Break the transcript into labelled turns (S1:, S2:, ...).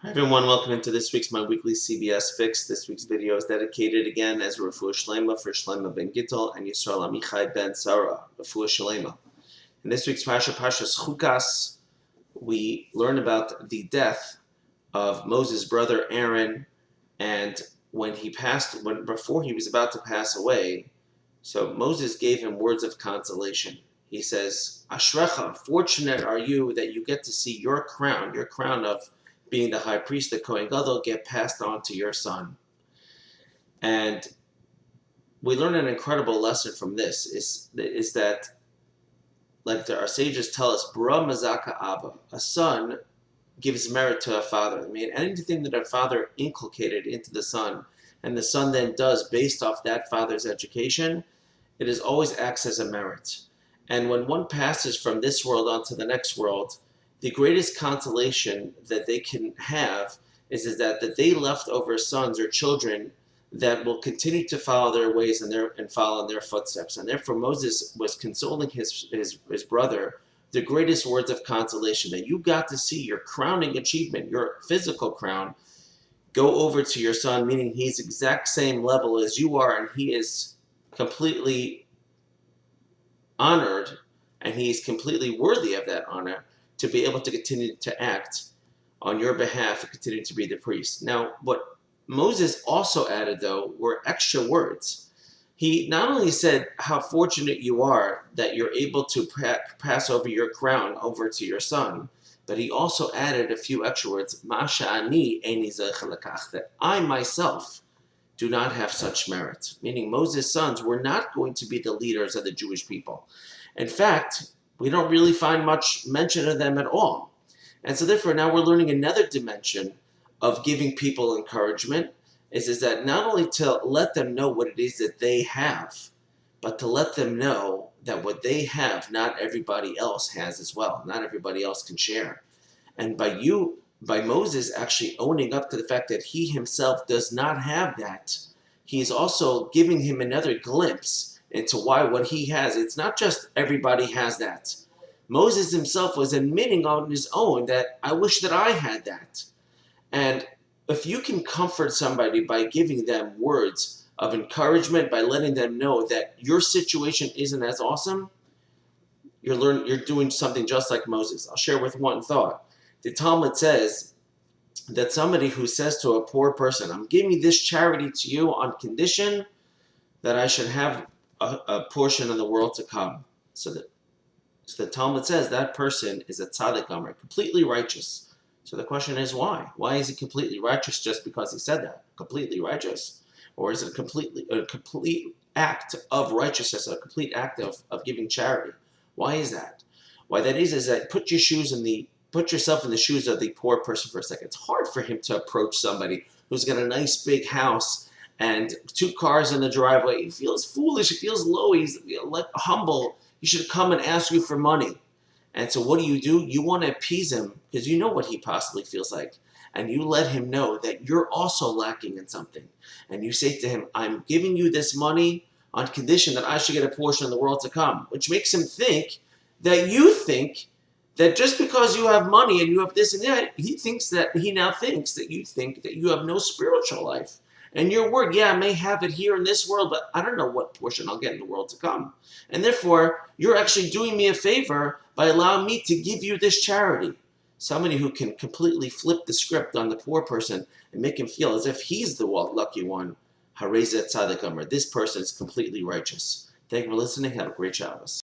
S1: Hi everyone, welcome into this week's My Weekly CBS Fix. This week's video is dedicated again as Refuah Shlema for Shlema ben Gittel and Yisrael Amichai ben Sarah, Refuah Shlema. In this week's Parshas Chukas, we learn about the death of Moses' brother Aaron, and before he was about to pass away, so Moses gave him words of consolation. He says, Ashrecha, fortunate are you that you get to see your crown of being the high priest, the Kohen Gadol, get passed on to your son. And we learn an incredible lesson from this, is that, like our sages tell us, Bra Mazaka Abba, a son gives merit to a father. I mean, anything that a father inculcated into the son, and the son then does based off that father's education, it is always acts as a merit. And when one passes from this world onto the next world, the greatest consolation that they can have is that they left over sons or children that will continue to follow their ways and follow in their footsteps. And therefore Moses was consoling his brother the greatest words of consolation, that you got to see your crowning achievement, your physical crown, go over to your son, meaning he's exact same level as you are, and he is completely honored, and he's completely worthy of that honor, to be able to continue to act on your behalf and continue to be the priest. Now, what Moses also added, though, were extra words. He not only said how fortunate you are that you're able to pass over your crown over to your son, but he also added a few extra words, Masha ani eini zeich lekach, that I myself do not have such merit. Meaning Moses' sons were not going to be the leaders of the Jewish people. In fact, we don't really find much mention of them at all. And so therefore now we're learning another dimension of giving people encouragement, is that not only to let them know what it is that they have, but to let them know that what they have, not everybody else has as well. Not everybody else can share. And by Moses actually owning up to the fact that he himself does not have that, he's also giving him another glimpse into why what he has, it's not just everybody has that. Moses himself was admitting on his own that I wish that I had that. And if you can comfort somebody by giving them words of encouragement, by letting them know that your situation isn't as awesome, you're doing something just like Moses. I'll share with one thought. The Talmud says that somebody who says to a poor person, I'm giving this charity to you on condition that I should have a portion of the world to come. So the Talmud says that person is a tzaddik gomer, completely righteous. So the question is why? Why is he completely righteous just because he said that? Completely righteous? Or is it a complete act of righteousness, a complete act of giving charity? Why is that? Why that is that put yourself in the shoes of the poor person for a second. It's hard for him to approach somebody who's got a nice big house and 2 cars in the driveway. He feels foolish, he feels low, he's humble. He should come and ask you for money. And so what do? You want to appease him because you know what he possibly feels like. And you let him know that you're also lacking in something. And you say to him, I'm giving you this money on condition that I should get a portion of the world to come. Which makes him think that you think that just because you have money and you have this and that, he now thinks that you think that you have no spiritual life. And your word, I may have it here in this world, but I don't know what portion I'll get in the world to come. And therefore, you're actually doing me a favor by allowing me to give you this charity. Somebody who can completely flip the script on the poor person and make him feel as if he's the lucky one. Hareze tzaddik gomer. This person is completely righteous. Thank you for listening. Have a great Shabbos.